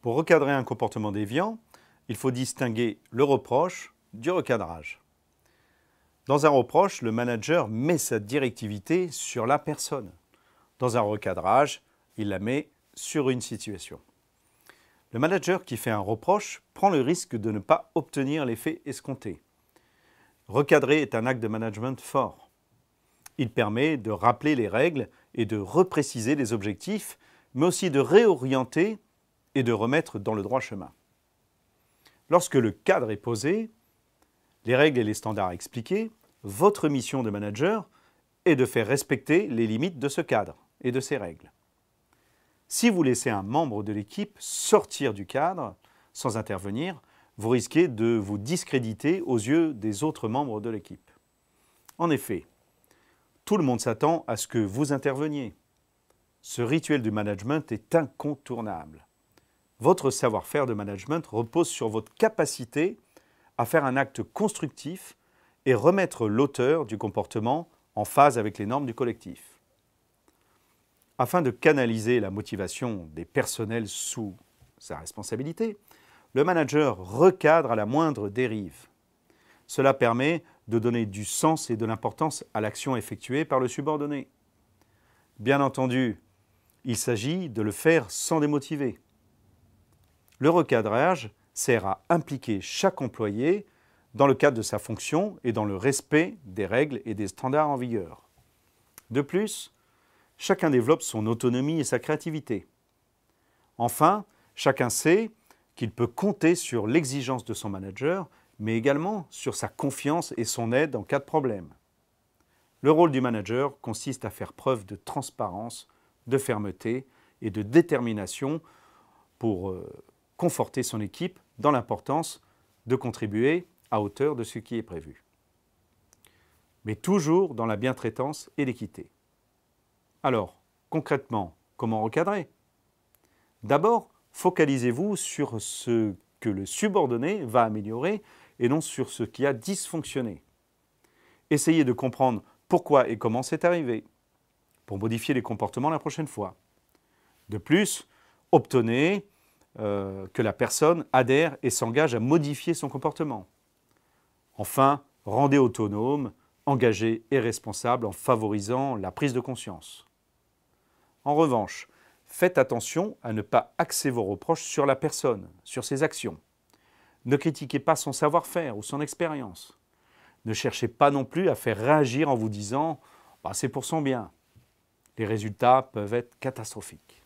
Pour recadrer un comportement déviant, il faut distinguer le reproche du recadrage. Dans un reproche, le manager met sa directivité sur la personne. Dans un recadrage, il la met sur une situation. Le manager qui fait un reproche prend le risque de ne pas obtenir l'effet escompté. Recadrer est un acte de management fort. Il permet de rappeler les règles et de repréciser les objectifs, mais aussi de réorienter et de remettre dans le droit chemin. Lorsque le cadre est posé, les règles et les standards expliqués, votre mission de manager est de faire respecter les limites de ce cadre et de ces règles. Si vous laissez un membre de l'équipe sortir du cadre sans intervenir, vous risquez de vous discréditer aux yeux des autres membres de l'équipe. En effet, tout le monde s'attend à ce que vous interveniez. Ce rituel du management est incontournable. Votre savoir-faire de management repose sur votre capacité à faire un acte constructif et remettre l'auteur du comportement en phase avec les normes du collectif. Afin de canaliser la motivation des personnels sous sa responsabilité, le manager recadre à la moindre dérive. Cela permet de donner du sens et de l'importance à l'action effectuée par le subordonné. Bien entendu, il s'agit de le faire sans démotiver. Le recadrage sert à impliquer chaque employé dans le cadre de sa fonction et dans le respect des règles et des standards en vigueur. De plus, chacun développe son autonomie et sa créativité. Enfin, chacun sait qu'il peut compter sur l'exigence de son manager, mais également sur sa confiance et son aide en cas de problème. Le rôle du manager consiste à faire preuve de transparence, de fermeté et de détermination pour conforter son équipe dans l'importance de contribuer à hauteur de ce qui est prévu. Mais toujours dans la bientraitance et l'équité. Alors, concrètement, comment recadrer? D'abord, focalisez-vous sur ce que le subordonné va améliorer et non sur ce qui a dysfonctionné. Essayez de comprendre pourquoi et comment c'est arrivé, pour modifier les comportements la prochaine fois. De plus, obtenez que la personne adhère et s'engage à modifier son comportement. Enfin, rendez autonome, engagé et responsable en favorisant la prise de conscience. En revanche, faites attention à ne pas axer vos reproches sur la personne, sur ses actions. Ne critiquez pas son savoir-faire ou son expérience. Ne cherchez pas non plus à faire réagir en vous disant « c'est pour son bien ». Les résultats peuvent être catastrophiques.